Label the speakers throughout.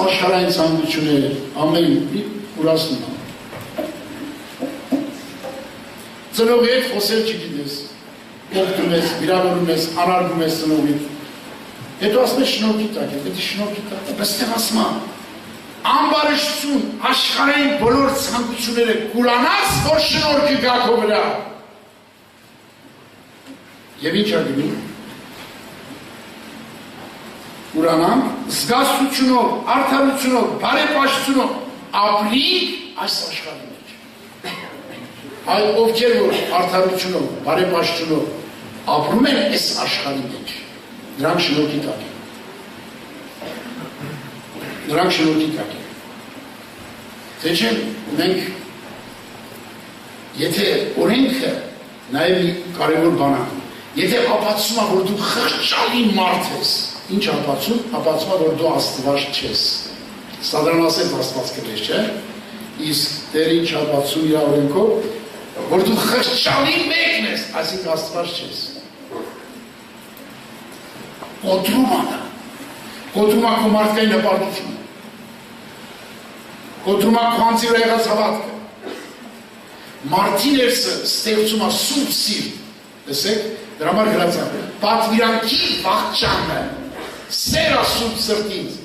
Speaker 1: Աշխարհային ցանկությունները ամեն մի ուրացնում են։ Ծնողի հետ խոսել չգիտես, օգնում ես, վիրավորում ես, անարգում ես ծնողին։ Հետո ասում ես շնորհքի տակ, պետք է շնորհքի տակ, այստեղ ասում եմ, ամբարիշտություն աշխարհային բոլոր ցանկությունները կուրանաս, որ շնորհքի գա քո վրա։ Եվ ինչ ագնի։ Ուրանանք, զգացությունով, արդարությունով, բարեպաշտությունով ապրի այս աշխարհի մեջ։ Այլ ովքեր որ արդարությունով, բարեպաշտությունով ապրում են այս աշխարհի մեջ, նրանք շնորհքի տակ են։ Նրանք շնորհքի տակ են։ Թե չէ մենք եթե օրենքը նաև կարևոր բան է, եթե ապացուցում է որ դու խղճալի մարդ ես, ինչ ապացում, ապացում է, որ դու Աստված չես։ Սադրան Աստված կրես, չէ՞։ Իսկ դեր ինչ ապացում իր օրենքով, որ դու խղճալի մեկն ես, այսինքն Աստված չես։ Կոտրում է, կոտրում է քո մարդկային հպարտությունը, կոտրում է քո անձի վրա եղած հավատքը։ Մարդի ներսը ստեղծում է սուրբ սիրտ, տեսեք, դրա համար գրած է, պատվիրանքի վախճանը սեր ասում սրտից,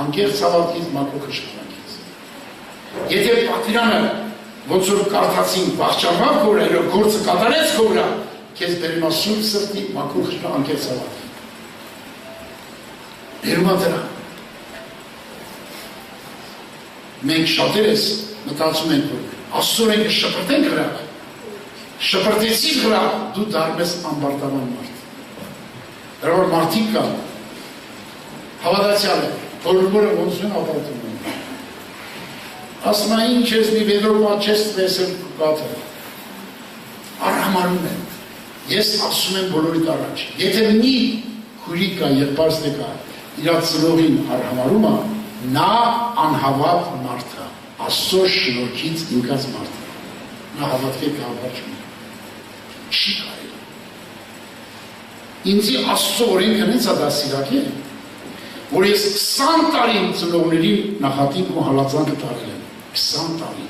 Speaker 1: անկեղծ հավատքից, մաքուր խշտանքից։ Եթե պատվիրանը ոնց որ կարդացին վախճանվավ քո վրա, երբ գործը կատարեց քո վրա, քեզ բերում է սուրբ սրտի, մաքուր խշտանքի, անկեղծ հավատքի։ Բերում է դրան։ Մենք շատերս մտածում ենք, որ Աստծո ենք շփրտենք վրա, շփրտեցին վրա, դու դառնես ամբարտավան մարդ։ Դրա որ մարդիկ կան, հավատացյալ է, բոլորը ոնց են ապարտում են։ Ասում է ինչ ես մի վեդրոպա չես տեսել կաթը։ Արհամարում են։ Ես ասում եմ բոլորիդ առաջ, եթե մի քուրի կա, եղբայրը կա, իր ծնողին արհամարում է, նա անհավատ մարդ է, Աստծո շնորհքից ինքած մարդ է։ Նա հավատքի կապար չունի։ Չի կարելի։ Ինձի Աստծո օրենքը ինձ է դասիրակել, որ ես 20 տարի իմ ծնողներին նախատինք ու հալածանքը տարել եմ, 20 տարի։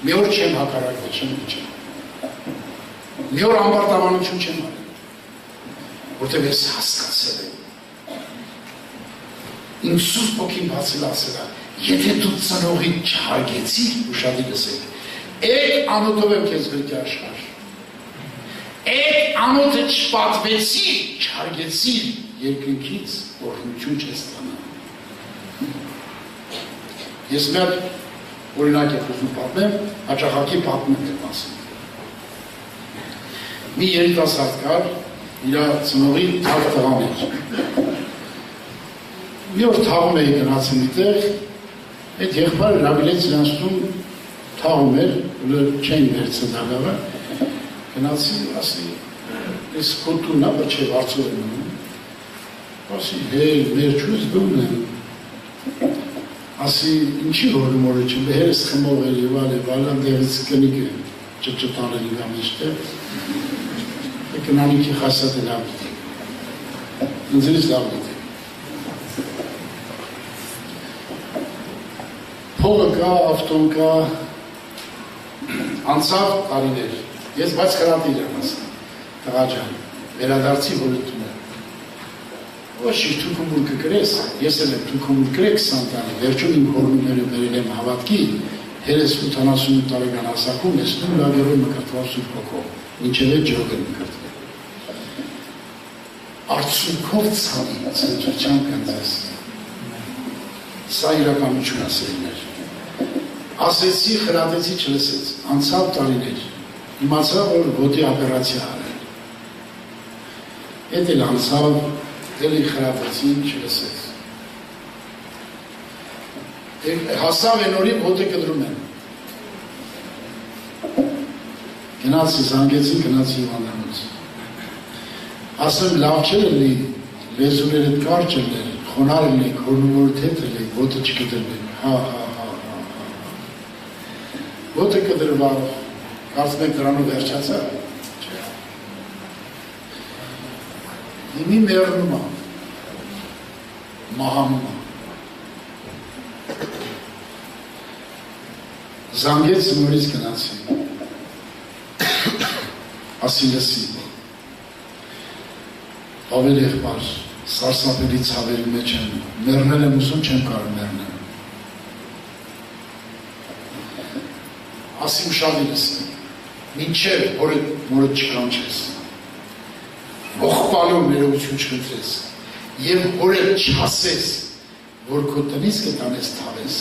Speaker 1: Մի օր չեմ հակառակվել, չեմ իջել։ Մի օր ամբարտավանություն չեմ արել, որտեղ ես հասկացել եմ։ Իմ սուրբ ոգին բացել ասել է, եթե դու ծնողին չհարգեցիր, ուշադիր լսեք, այդ անոթով եմ քեզ գրկի աշխարհ։ Այդ անոթը չպատվեցիր, չհարգեցիր, երկնքից օրհնություն չես ստանա։ Ես մեր օրինակ եմ ուզում պատմեմ, հաճախակի պատմեմ եմ ասում։ Մի երիտասարդ կար, իր ծնողի թավ տղան էր։ Մի օր թաղում էի գնացել մի տեղ, այդ եղբայրը հրավիրեց իրանց տուն թաղում էր, չեն վերցել դագավը, գնացի, ասի, ես քո տունն է, բայց չէ վարձով եմ ունում, ասի, հեյ, մեր չուզ բում եմ, ասի, ինչի որում օրը չեմ, հերս խմող էր և ալան դեղից կնիկ եմ, ճտանել իրա մեջտեղ, կնանիքի խասատ է լավ գիտի, ինձրից լավ գիտի։ Փողը կա, ավտոն կա, անցավ տարիներ, ես բայց խրատիր եմ ասում, տղա ջան, վերադարձի որետում եմ, ոչ իր թուքումուր կկրես, ես էլ եմ թուքումուր կրեք 20 տարի, վերջում իմ հորնումները վերել եմ հավատքի, 30-80 տարեկան հասակում ես նույն լավերով մկրտվավ սուրբ հոգով, մինչև այդ ջրոք եմ մկրտվել։ Արդյունքով ցավի, ցնծության կնձես, սա իրականություն ասելիներ։ Ասեցի, խրատեցի, չլսեց, անցավ տարիներ, իմացա, որ ոտի ապերացիա արել։ Էդ էլ անցավ, էլի խրատեցի, չլսեց։ Հասավ են օրի ոտը կդրում են։ Գնացի, զանգեցի, գնացի Իվանյանոց։ Ասեմ, լավ չէ լի, լեզուներդ կարճ էր, խոնար ելեք, հորնումորդ հետ ելեք, ոտը չկդրվեք, հա։ Ոտը կդրվավ, կարծում եք դրանով վերջացա, չէ։ Հիմի մերնում է, մահանում է, Զանգեց նորից գնացի, ասի լսի, ավել եղբար, սարսափելի ցավերի մեջ եմ, մեռնել եմ ուսում չեմ կարող մեռնել։ Ասիմ շավի լսի, մինչև որը չկանչես, ողբալով ներողություն չխնդրես, և որը չասես, որ քո տնից կտանես թավես,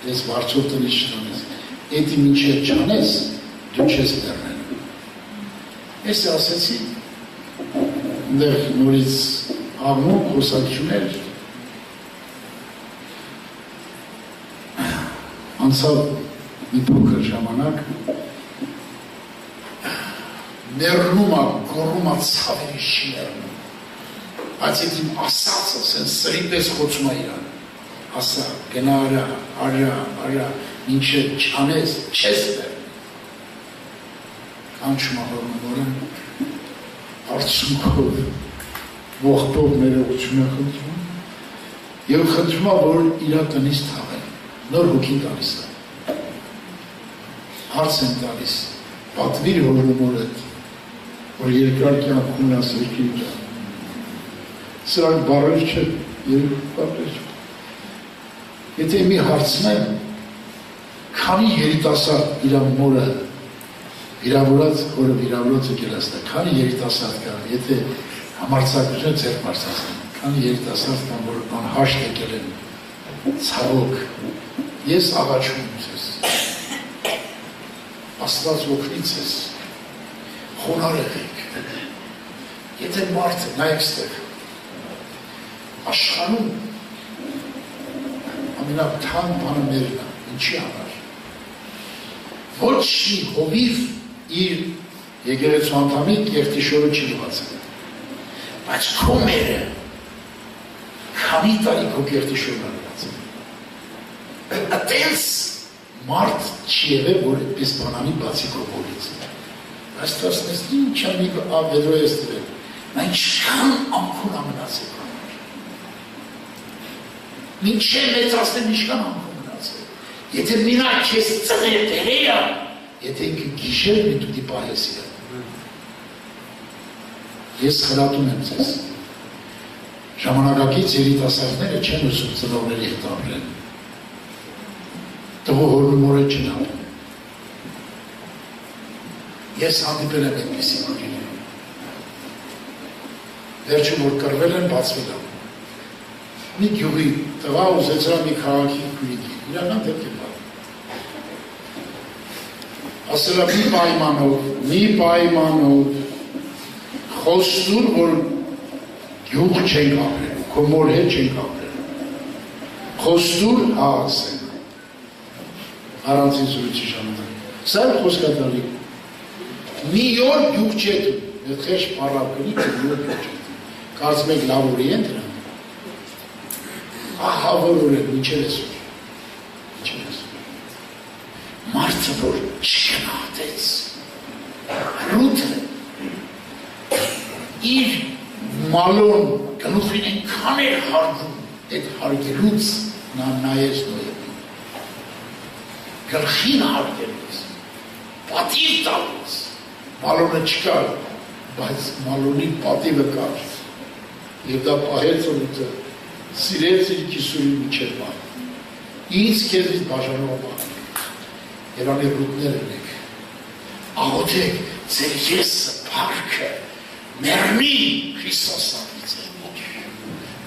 Speaker 1: ես վարձով տնից չտանես, էդի մինչև չանես, դու չես մեռնել։ Ես ասեցի, դեղ նորից աղմուկ խոսակցություններ անցավ մի փոքր ժամանակ մեռնում ա, գոռում ա ցավերի չի մեռնում, բայց այդ իմ ասածը սեն սրի պես խոցում ա իրան, ասա, գնա արա, մինչև չանես, չես մեռնում, կանչում ա հորմորը, արցունքով, ողբով ներողություն է խնդրում և խնդրում է, որ իրա տնից թաղեն, նոր հոգին տալիս է, հարց են տալիս, պատվիր հորմորդ, որ երկար կյանքում ես երկիր դա, սրանք բարեր չէ, բարեր չէ, եթե մի հարցնեմ, քանի երիտասարդ իրա մորը վիրավորած, որը վիրավորած է գերաստա, քանի երիտասարդ կան, եթե համարձակությունը ձեր մարսասն, քանի երիտասարդ կան, որ անհաշտ եկել են, ցավոք, ես աղաչում եմ ձեզ, Աստված օգնի ձեզ, խոնար եղեք, եթե մարդը, նայեք ստեղ, աշխարհում ամենաթանկ բանը մերն է, ինչի համար, ոչ մի հովիվ իր եկեղեցու անդամի կեղտիշորը չի լուացել, բայց քո մերը, քանի տարի քո կեղտիշորն է լուացել, այդպես մարդ չի եղել, որ այդպես բանանի բացի քո բոլից, բայց տասնես ինչ ամիք ավեդրո ես տվել, նա ինչքան անկուն ամնացել քո համար, մինչև մեծացնել ինչքան անկուն մնացել, եթե մինա քեզ ծղեր դերեա, եթե ինքը գիշեր մի դուտի պահես իրը, ես խրատում եմ ձեզ, ժամանակակից երիտասարդները չեն ուսում ծնողների հետ ապրեն, տղու հորմորը չեն ապրեն, ես հանդիպել եմ այդպիսի մագիներ, վերջում որ կրվել են բացվել եմ, մի գյուղի տղա ուզեցրա մի քաղաքի կույնի, իրական դեպք է բար, ասելա մի պայմանով, խոստուր, որ գյուղ չենք ապրել, քո մոր հետ չենք ապրել, խոստուր հա ասենք, առանցին զրույցի ժամանակ, սա է խոսկատալի, մի օր գյուղ չետում, այդ խեշ պարավ կնի, մի օր գյուղ չետում, կարծում եք լավ օրի են դրան, ահա որ օր են, ինչեր ես օր, մարդը, որ չգնահատեց, ռութը, իր մալոն գլուխին ենքան էր հարգում, այդ հարգելուց նա նայեց նոյեպին, գլխին հարգելուց, պատիվ տալուց, մալոնը չկար, բայց մալոնի պատիվը կար, և դա պահեց օրուտը, սիրեց իր կիսուրի միջև բան, ինձ կեզից բաժանող բան, երանի ռուտներ ենք, աղոթեք ձեր եսը, պարքը, մերնի Քրիստոս անի ձեր մեջ,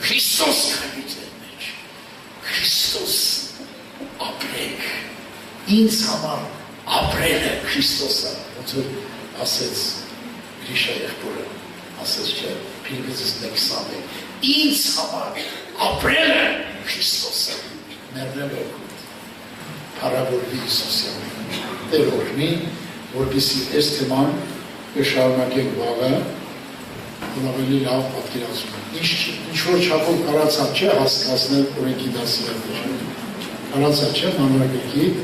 Speaker 1: Քրիստոս կանի ձեր մեջ, Քրիստոս ապրեք, ինձ համար ապրել է Քրիստոսը, ոնց որ ասեց Գրիշա եղբորը, ասեց չէ, Փիլիպպեցիս 1:20, ինձ համար ապրել է Քրիստոսը, մեռնել է փառավորվի Հիսուսը, Տեր օրհնի, որպեսզի այս թեման կշարունակենք վաղը, որ ավելի լավ պատկերացում են։ Ինչ-որ չափով կարացավ չէ հասկացնել օրենքի դաստիարակությունը, կարացավ չէ մանրակրկիտ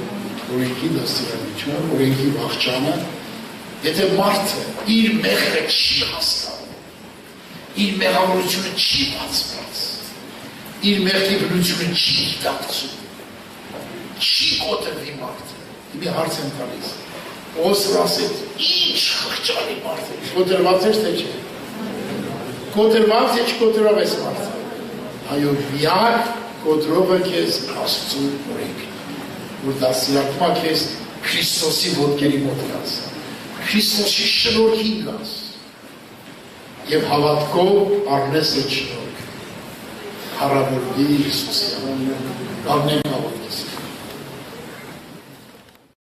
Speaker 1: օրենքի դաստիարակությունը, օրենքի վախճանը, եթե մարդը իր մեղրը չի հասկանում, իր մեղավորությունը չի բացված, իր մեղքի բնությունը չի դիտակցում, չի կոտրվի մարդը։ Մի հարց եմ տալիս։ Օսր ասեց, ինչ խղճալի մարդ է, կոտրված էր թե չէ։ Կոտրված է չկոտրավ ես մարդը։ Այո, միակ կոտրովը քեզ Աստծու օրենքն է, որ դասյակմա քեզ Քրիստոսի ոտքերի մոտ գաս, Քրիստոսի շնորհքին գաս, եւ հավատքով առնես այդ շնորհքը, հարավարվի Հիսուսի անունով, առնենք հավատքից։